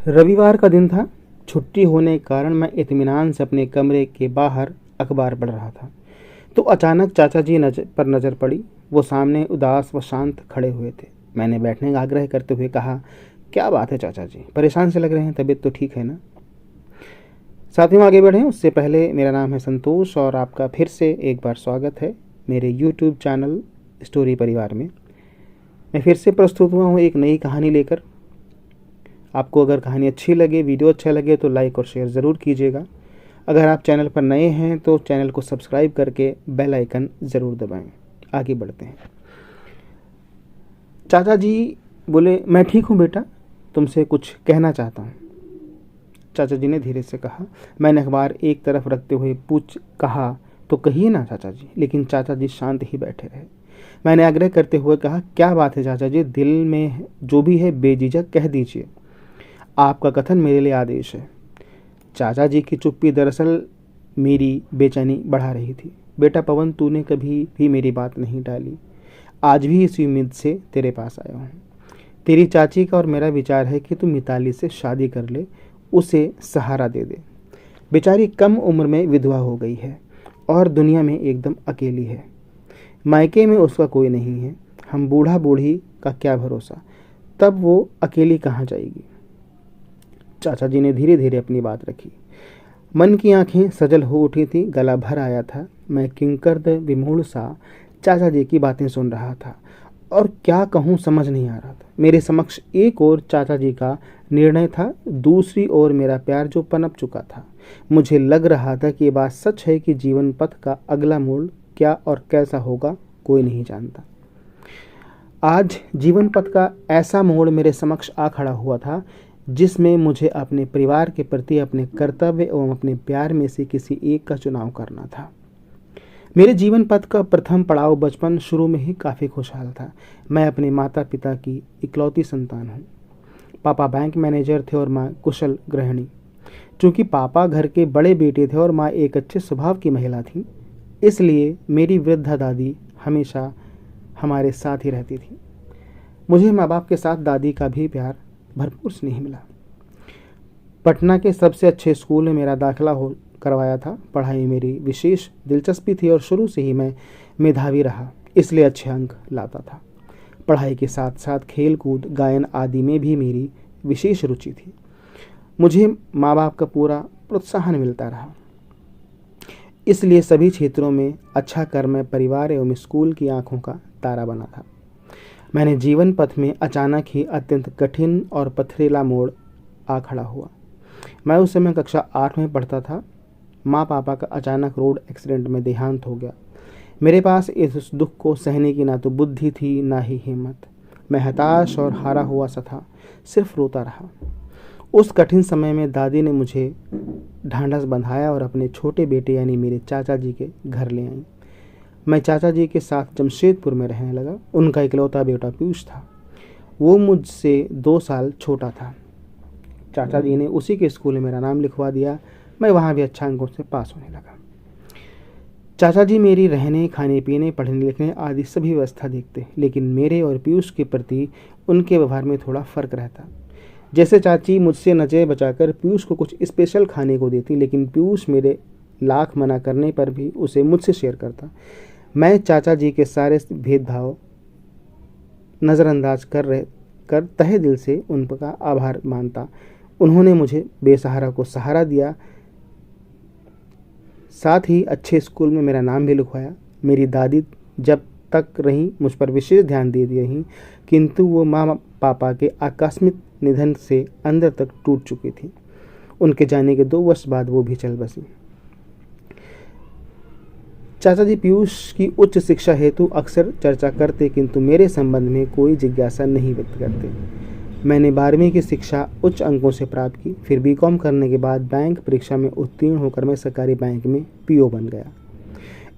रविवार का दिन था। छुट्टी होने के कारण मैं इत्मीनान से अपने कमरे के बाहर अखबार पढ़ रहा था, तो अचानक चाचा जी नज़र पड़ी। वो सामने उदास व शांत खड़े हुए थे। मैंने बैठने का आग्रह करते हुए कहा, क्या बात है चाचा जी, परेशान से लग रहे हैं, तबीयत तो ठीक है ना? साथियों, आगे बढ़ें उससे पहले मेरा नाम है संतोष और आपका फिर से एक बार स्वागत है मेरे यूट्यूब चैनल स्टोरी परिवार में। मैं फिर से प्रस्तुत हुआ हूँ एक नई कहानी लेकर। आपको अगर कहानी अच्छी लगे, वीडियो अच्छा लगे तो लाइक और शेयर ज़रूर कीजिएगा। अगर आप चैनल पर नए हैं तो चैनल को सब्सक्राइब करके बेल आइकन ज़रूर दबाएं। आगे बढ़ते हैं। चाचा जी बोले, मैं ठीक हूँ बेटा, तुमसे कुछ कहना चाहता हूँ। चाचा जी ने धीरे से कहा। मैंने अखबार एक तरफ रखते हुए कहा, तो कहिए ना चाचा जी। लेकिन चाचा जी शांत ही बैठे रहे। मैंने आग्रह करते हुए कहा, क्या बात है चाचा जी, दिल में जो भी है बेझिझक कह दीजिए, आपका कथन मेरे लिए आदेश है। चाचा जी की चुप्पी दरअसल मेरी बेचैनी बढ़ा रही थी। बेटा पवन, तूने कभी भी मेरी बात नहीं टाली। आज भी इसी उम्मीद से तेरे पास आया हूँ। तेरी चाची का और मेरा विचार है कि तू मिताली से शादी कर ले, उसे सहारा दे दे। बेचारी कम उम्र में विधवा हो गई है और दुनिया में एकदम अकेली है। मायके में उसका कोई नहीं है। हम बूढ़ा बूढ़ी का क्या भरोसा, तब वो अकेली कहाँ जाएगी। चाचा जी ने धीरे धीरे अपनी बात रखी। मन की आंखें सजल हो उठी थी, गला भर आया था। मैं किंकर्द विमूढ़ सा चाचा जी की बातें सुन रहा था और क्या कहूँ समझ नहीं आ रहा था। मेरे समक्ष एक और चाचा जी का निर्णय था, दूसरी ओर मेरा प्यार जो पनप चुका था। मुझे लग रहा था कि ये बात सच है कि जीवन पथ का अगला मोड़ क्या और कैसा होगा कोई नहीं जानता। आज जीवन पथ का ऐसा मोड़ मेरे समक्ष आ खड़ा हुआ था जिसमें मुझे अपने परिवार के प्रति अपने कर्तव्य एवं अपने प्यार में से किसी एक का चुनाव करना था। मेरे जीवन पथ का प्रथम पड़ाव बचपन शुरू में ही काफ़ी खुशहाल था। मैं अपने माता पिता की इकलौती संतान हूँ। पापा बैंक मैनेजर थे और माँ कुशल गृहिणी। चूँकि पापा घर के बड़े बेटे थे और माँ एक अच्छे स्वभाव की महिला थी, इसलिए मेरी वृद्धा दादी हमेशा हमारे साथ ही रहती थी। मुझे माँ बाप के साथ दादी का भी प्यार भरपूर स्नेह मिला। पटना के सबसे अच्छे स्कूल में मेरा दाखिला हो करवाया था। पढ़ाई मेरी विशेष दिलचस्पी थी और शुरू से ही मैं मेधावी रहा, इसलिए अच्छे अंक लाता था। पढ़ाई के साथ साथ खेल कूद, गायन आदि में भी मेरी विशेष रुचि थी। मुझे माँ बाप का पूरा प्रोत्साहन मिलता रहा, इसलिए सभी क्षेत्रों में अच्छा कर मैं परिवार एवं स्कूल की आंखों का तारा बना था। मैंने जीवन पथ में अचानक ही अत्यंत कठिन और पथरीला मोड़ आ खड़ा हुआ। मैं उस समय कक्षा 8 में पढ़ता था। माँ पापा का अचानक रोड एक्सीडेंट में देहांत हो गया। मेरे पास इस दुख को सहने की ना तो बुद्धि थी ना ही हिम्मत। मैं हताश और हारा हुआ सा था, सिर्फ रोता रहा। उस कठिन समय में दादी ने मुझे ढांढस बंधाया और अपने छोटे बेटे यानी मेरे चाचा जी के घर ले आई। मैं चाचा जी के साथ जमशेदपुर में रहने लगा। उनका इकलौता बेटा पीयूष था। वो मुझसे 2 साल छोटा था। चाचा जी ने उसी के स्कूल में मेरा नाम लिखवा दिया। मैं वहाँ भी अच्छा अंकों से पास होने लगा। चाचा जी मेरी रहने, खाने पीने, पढ़ने लिखने आदि सभी व्यवस्था देखते, लेकिन मेरे और पीयूष के प्रति उनके व्यवहार में थोड़ा फर्क रहता। जैसे चाची मुझसे नजरें बचाकर पीयूष को कुछ स्पेशल खाने को देती, लेकिन पीयूष मेरे लाख मना करने पर भी उसे मुझसे शेयर करता। मैं चाचा जी के सारे भेदभाव नज़रअंदाज कर तहे दिल से उनका आभार मानता। उन्होंने मुझे बेसहारा को सहारा दिया, साथ ही अच्छे स्कूल में मेरा नाम भी लिखवाया। मेरी दादी जब तक रहीं मुझ पर विशेष ध्यान दे रहीं, किंतु वो माँ पापा के आकस्मिक निधन से अंदर तक टूट चुकी थी। उनके जाने के 2 वर्ष बाद वो भी चल बसी। चाचा जी पीयूष की उच्च शिक्षा हेतु अक्सर चर्चा करते, किंतु मेरे संबंध में कोई जिज्ञासा नहीं व्यक्त करते। मैंने 12वीं की शिक्षा उच्च अंकों से प्राप्त की। फिर बीकॉम करने के बाद बैंक परीक्षा में उत्तीर्ण होकर मैं सरकारी बैंक में पीओ बन गया।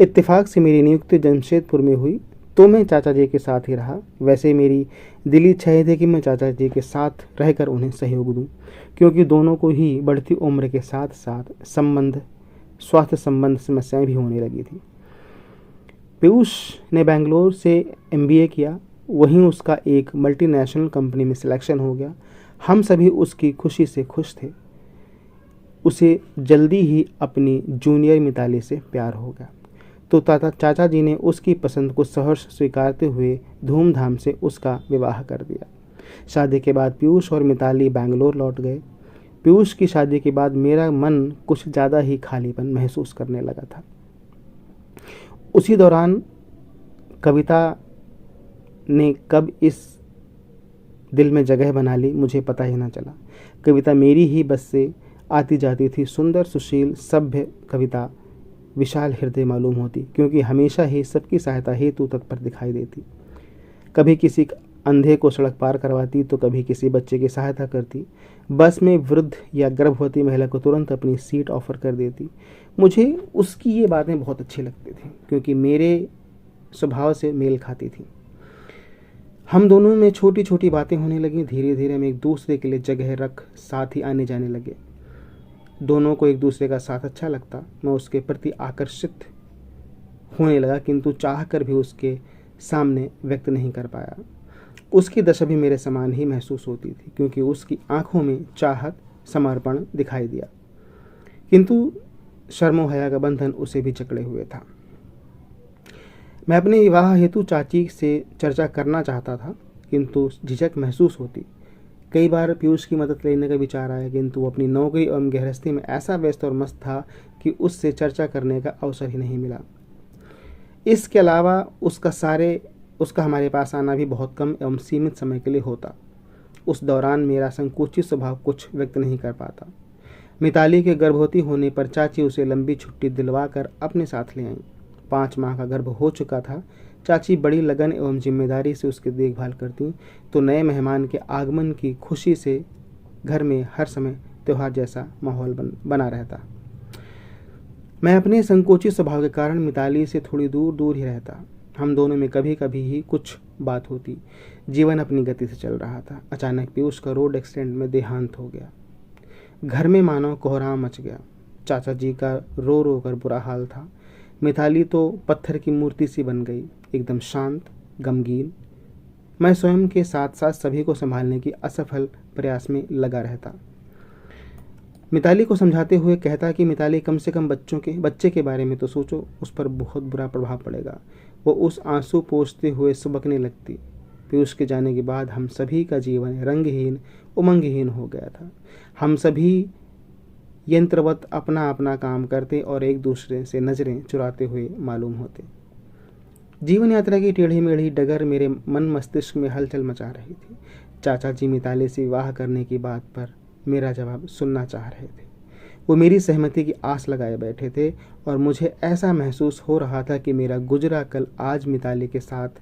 इत्तेफाक से मेरी नियुक्ति जमशेदपुर में हुई तो मैं चाचा जी के साथ ही रहा। वैसे मेरी दिली इच्छा थी कि मैं चाचा जी के साथ रहकर उन्हें सहयोग दूं, क्योंकि दोनों को ही बढ़ती उम्र के साथ साथ स्वास्थ्य संबंध समस्याएं भी होने लगी थी। पीयूष ने बेंगलोर से एमबीए किया। वहीं उसका एक मल्टीनेशनल कंपनी में सिलेक्शन हो गया। हम सभी उसकी खुशी से खुश थे। उसे जल्दी ही अपनी जूनियर मिताली से प्यार हो गया, तो चाचा जी ने उसकी पसंद को सहर्ष स्वीकारते हुए धूमधाम से उसका विवाह कर दिया। शादी के बाद पीयूष और मिताली बैंगलोर लौट गए। पीयूष की शादी के बाद मेरा मन कुछ ज़्यादा ही खालीपन महसूस करने लगा था। उसी दौरान कविता ने कब इस दिल में जगह बना ली मुझे पता ही ना चला। कविता मेरी ही बस से आती जाती थी। सुंदर, सुशील, सभ्य कविता विशाल हृदय मालूम होती, क्योंकि हमेशा ही सबकी सहायता हेतु तत्पर दिखाई देती। कभी किसी अंधे को सड़क पार करवाती तो कभी किसी बच्चे की सहायता करती। बस में वृद्ध या गर्भवती महिला को तुरंत अपनी सीट ऑफर कर देती। मुझे उसकी ये बातें बहुत अच्छी लगती थी, क्योंकि मेरे स्वभाव से मेल खाती थी। हम दोनों में छोटी छोटी बातें होने लगी। धीरे धीरे हम एक दूसरे के लिए जगह रख साथ ही आने जाने लगे। दोनों को एक दूसरे का साथ अच्छा लगता। मैं उसके प्रति आकर्षित होने लगा, किंतु चाह कर भी उसके सामने व्यक्त नहीं कर पाया। उसकी दशा भी मेरे समान ही महसूस होती थी, क्योंकि उसकी आंखों में चाहत, समर्पण दिखाई दिया, किंतु शर्मो हया का बंधन उसे भी जकड़े हुए था। मैं अपने विवाह हेतु चाची से चर्चा करना चाहता था, किंतु झिझक महसूस होती। कई बार पीयूष की मदद लेने का विचार आया, किंतु वो अपनी नौकरी एवं गृहस्थी में ऐसा व्यस्त और मस्त था कि उससे चर्चा करने का अवसर ही नहीं मिला। इसके अलावा उसका हमारे पास आना भी बहुत कम एवं सीमित समय के लिए होता। उस दौरान मेरा संकुचित स्वभाव कुछ व्यक्त नहीं कर पाता। मिताली के गर्भवती होने पर चाची उसे लंबी छुट्टी दिलवा कर अपने साथ ले आईं। 5 माह का गर्भ हो चुका था। चाची बड़ी लगन एवं जिम्मेदारी से उसकी देखभाल करती, तो नए मेहमान के आगमन की खुशी से घर में हर समय त्योहार जैसा माहौल बना रहता। मैं अपने संकोचित स्वभाव के कारण मिताली से थोड़ी दूर दूर ही रहता। हम दोनों में कभी कभी ही कुछ बात होती। जीवन अपनी गति से चल रहा था। अचानक पीयूष का रोड एक्सीडेंट में देहांत हो गया। घर में मानो कोहराम मच गया। चाचा जी का रो रो कर बुरा हाल था। मिताली तो पत्थर की मूर्ति सी बन गई, एकदम शांत, गमगीन। मैं स्वयं के साथ साथ सभी को संभालने की असफल प्रयास में लगा रहता। मिताली को समझाते हुए कहता कि मिताली, कम से कम बच्चे के बारे में तो सोचो, उस पर बहुत बुरा प्रभाव पड़ेगा। वो उस आंसू पोंछते हुए सुबकने लगती। पीयूष के जाने के बाद हम सभी का जीवन रंगहीन, उमंगहीन हो गया था। हम सभी यंत्रवत अपना अपना काम करते और एक दूसरे से नजरें चुराते हुए मालूम होते। जीवन यात्रा की टेढ़ी मेढ़ी डगर मेरे मन मस्तिष्क में हलचल मचा रही थी। चाचा जी मिताली से विवाह करने की बात पर मेरा जवाब सुनना चाह रहे थे। वो मेरी सहमति की आस लगाए बैठे थे और मुझे ऐसा महसूस हो रहा था कि मेरा गुजरा कल आज मिताली के साथ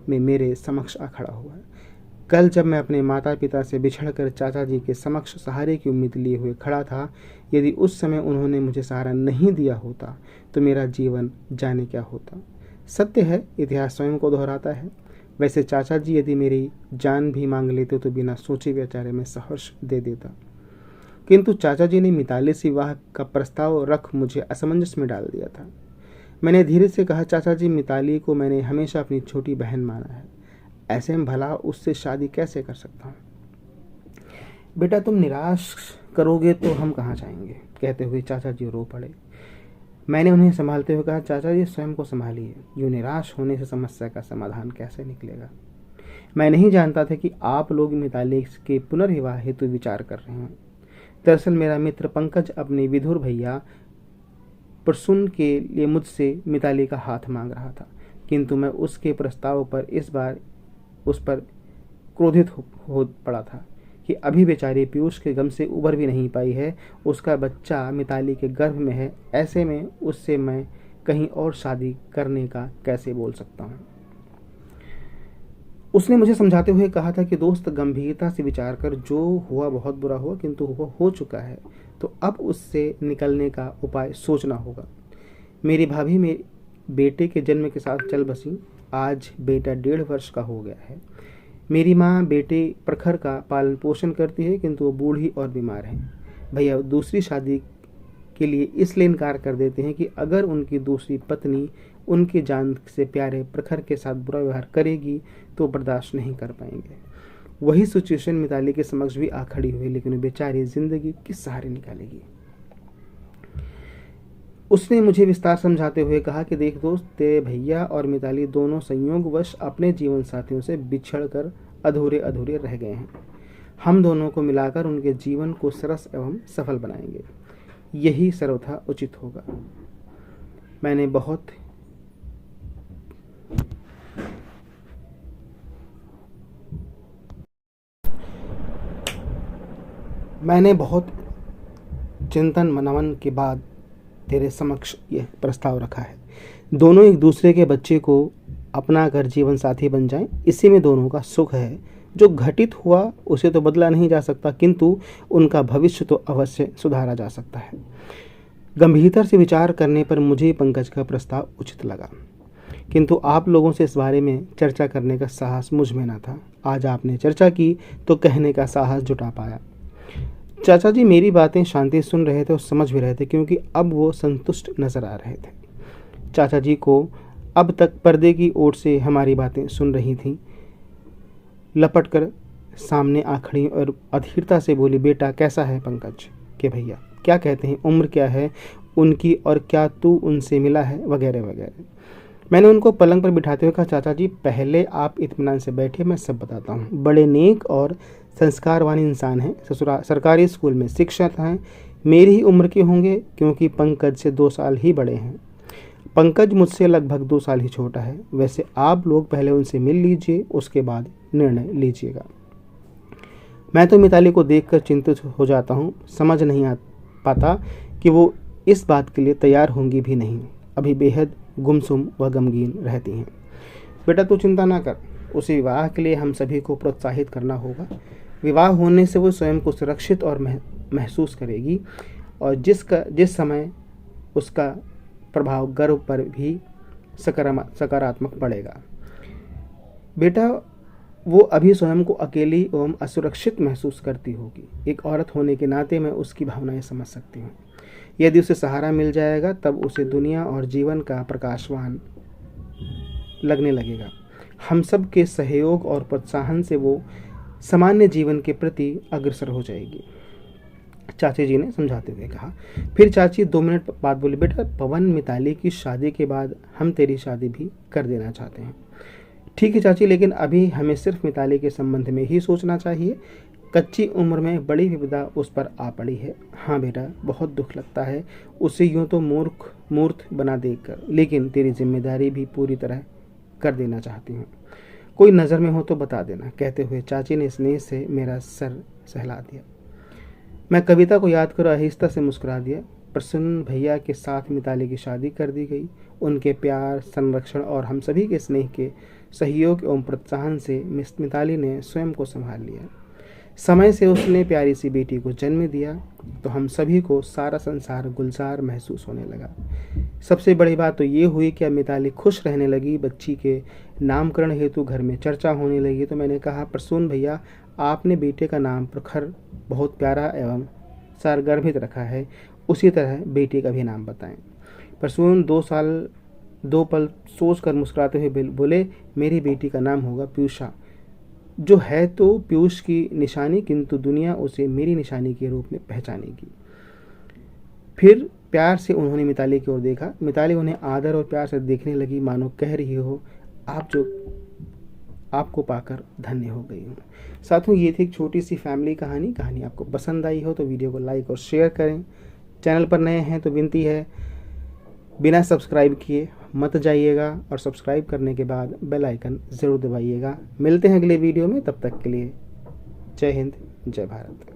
में मेरे समक्ष आ खड़ा हुआ है। कल जब मैं अपने माता पिता से बिछड़कर चाचा जी के समक्ष सहारे की उम्मीद लिए हुए खड़ा था, यदि उस समय उन्होंने मुझे सहारा नहीं दिया होता तो मेरा जीवन जाने क्या होता। सत्य है, इतिहास स्वयं को दोहराता है। वैसे चाचा जी यदि मेरी जान भी मांग लेते तो बिना सोचे विचारे में सहर्ष दे देता, किंतु चाचा जी ने मिताली से विवाह का प्रस्ताव रख मुझे असमंजस में डाल दिया था। मैंने धीरे से कहा, चाचा जी, मिताली को मैंने हमेशा अपनी छोटी बहन माना है। ऐसे में भला उससे शादी कैसे कर सकता हूँ? बेटा, तुम निराश करोगे तो हम कहाँ जाएंगे? कहते हुए चाचा जी रो पड़े। मैंने उन्हें संभालते हुए कहा, चाचा जी स्वयं को संभालिए। यूँ निराश होने से समस्या का समाधान कैसे निकलेगा? मैं नहीं जानता था कि आप लोग मिताली के पुनर्विवाह हेतु विचार कर रहे हैं। दरअसल मेरा मित्र पंकज अपने विधुर भैया प्रसून के लिए मुझसे मिताली का हाथ मांग रहा था, किंतु मैं उसके प्रस्ताव पर इस बार उस पर क्रोधित हो पड़ा था कि अभी बेचारी पीयूष के गम से उबर भी नहीं पाई है। उसका बच्चा मिताली के गर्भ में है। ऐसे में उससे मैं कहीं और शादी करने का कैसे बोल सकता हूँ? उसने मुझे समझाते हुए कहा था कि दोस्त, गंभीरता से विचार कर, जो हुआ बहुत बुरा हुआ, किंतु वो हो चुका है, तो अब उससे निकलने का उपाय सोचना होगा। मेरी भाभी मेरे बेटे के जन्म के साथ चल बसी। आज बेटा 1.5 वर्ष का हो गया है। मेरी माँ बेटे प्रखर का पालन पोषण करती है, किंतु वो बूढ़ी और बीमार है। भैया दूसरी शादी के लिए इसलिए इनकार कर देते हैं कि अगर उनकी दूसरी पत्नी उनके जान से प्यारे प्रखर के साथ बुरा व्यवहार करेगी तो बर्दाश्त नहीं कर पाएंगे। वही सिचुएशन मिताली के समक्ष भी आ खड़ी हुई, लेकिन वो बेचारी जिंदगी किस सहारे निकालेगी। उसने मुझे विस्तार समझाते हुए कहा कि देख दोस्त, तेरे भैया और मिताली दोनों संयोगवश अपने जीवन साथियों से बिछड़कर अधूरे अधूरे रह गए हैं। हम दोनों को मिलाकर उनके जीवन को सरस एवं सफल बनाएंगे, यही सर्वथा उचित होगा। मैंने बहुत चिंतन मनन के बाद तेरे समक्ष यह प्रस्ताव रखा है। दोनों एक दूसरे के बच्चे को अपना कर जीवन साथी बन जाएं, इसी में दोनों का सुख है। जो घटित हुआ उसे तो बदला नहीं जा सकता, किंतु उनका भविष्य तो अवश्य सुधारा जा सकता है। गंभीरता से विचार करने पर मुझे पंकज का प्रस्ताव उचित लगा, किंतु आप लोगों से इस बारे में चर्चा करने का साहस मुझ में न था। आज आपने चर्चा की तो कहने का साहस जुटा पाया। चाचा जी मेरी बातें शांति सुन रहे थे और समझ भी रहे थे, क्योंकि अब वो संतुष्ट नजर आ रहे थे। चाचा जी को अब तक पर्दे की ओर से हमारी बातें सुन रही थीं। लपट कर सामने आ खड़ी और अधीरता से बोली, बेटा कैसा है पंकज के भैया, क्या कहते हैं, उम्र क्या है उनकी और क्या तू उनसे मिला है, वगैरह वगैरह। मैंने उनको पलंग पर बिठाते हुए कहा, चाचा जी पहले आप इत्मीनान से बैठे, मैं सब बताता हूँ। बड़े नेक और संस्कारवान इंसान हैं, सरकारी स्कूल में शिक्षक हैं, मेरी ही उम्र के होंगे, क्योंकि पंकज से 2 साल ही बड़े हैं। पंकज मुझसे लगभग 2 साल ही छोटा है। वैसे आप लोग पहले उनसे मिल लीजिए, उसके बाद निर्णय लीजिएगा। मैं तो मिताली को देखकर चिंतित हो जाता हूँ, समझ नहीं आ पाता कि वो इस बात के लिए तैयार होंगी भी नहीं। अभी बेहद गुमसुम व गमगीन रहती हैं। बेटा तू चिंता ना कर, उसे विवाह के लिए हम सभी को प्रोत्साहित करना होगा। विवाह होने से वो स्वयं को सुरक्षित और महसूस करेगी, और जिस समय उसका प्रभाव गर्भ पर भी सकारात्मक पड़ेगा। बेटा वो अभी स्वयं को अकेली एवं असुरक्षित महसूस करती होगी। एक औरत होने के नाते मैं उसकी भावनाएं समझ सकती हूँ। यदि उसे सहारा मिल जाएगा तब उसे दुनिया और जीवन का प्रकाशवान लगने लगेगा। हम सब के सहयोग और प्रोत्साहन से वो सामान्य जीवन के प्रति अग्रसर हो जाएगी, चाची जी ने समझाते हुए कहा। फिर चाची 2 मिनट बाद बोली, बेटा पवन मिताली की शादी के बाद हम तेरी शादी भी कर देना चाहते हैं। ठीक है चाची, लेकिन अभी हमें सिर्फ मिताली के संबंध में ही सोचना चाहिए। कच्ची उम्र में बड़ी विपदा उस पर आ पड़ी है। हाँ बेटा, बहुत दुख लगता है उसे यूं तो मूर्ख बना देकर, लेकिन तेरी जिम्मेदारी भी पूरी तरह कर देना चाहती हूँ। कोई नज़र में हो तो बता देना, कहते हुए चाची ने स्नेह से मेरा सर सहला दिया। मैं कविता को याद कर आहिस्ता से मुस्कुरा दिया। प्रसन्न भैया के साथ मिताली की शादी कर दी गई। उनके प्यार, संरक्षण और हम सभी के स्नेह के सहयोग एवं प्रोत्साहन से मिताली ने स्वयं को संभाल लिया। समय से उसने प्यारी सी बेटी को जन्म दिया तो हम सभी को सारा संसार गुलजार महसूस होने लगा। सबसे बड़ी बात तो ये हुई कि अब मिताली खुश रहने लगी। बच्ची के नामकरण हेतु घर में चर्चा होने लगी तो मैंने कहा, प्रसून भैया आपने बेटे का नाम प्रखर बहुत प्यारा एवं सारगर्भित रखा है, उसी तरह बेटी का भी नाम बताएं। प्रसून 2 पल सोच कर मुस्कुराते हुए बोले, मेरी बेटी का नाम होगा पीयूषा, जो है तो पीयूष की निशानी, किंतु दुनिया उसे मेरी निशानी के रूप में पहचानेगी। फिर प्यार से उन्होंने मिताली की ओर देखा। मिताली उन्हें आदर और प्यार से देखने लगी, मानो कह रही हो, आपको पाकर धन्य हो गई हूँ। साथियों, ये थी एक छोटी सी फैमिली कहानी आपको पसंद आई हो तो वीडियो को लाइक और शेयर करें। चैनल पर नए हैं तो विनती है बिना सब्सक्राइब किए मत जाइएगा, और सब्सक्राइब करने के बाद बेल आइकन ज़रूर दबाइएगा। मिलते हैं अगले वीडियो में, तब तक के लिए जय हिंद, जय भारत।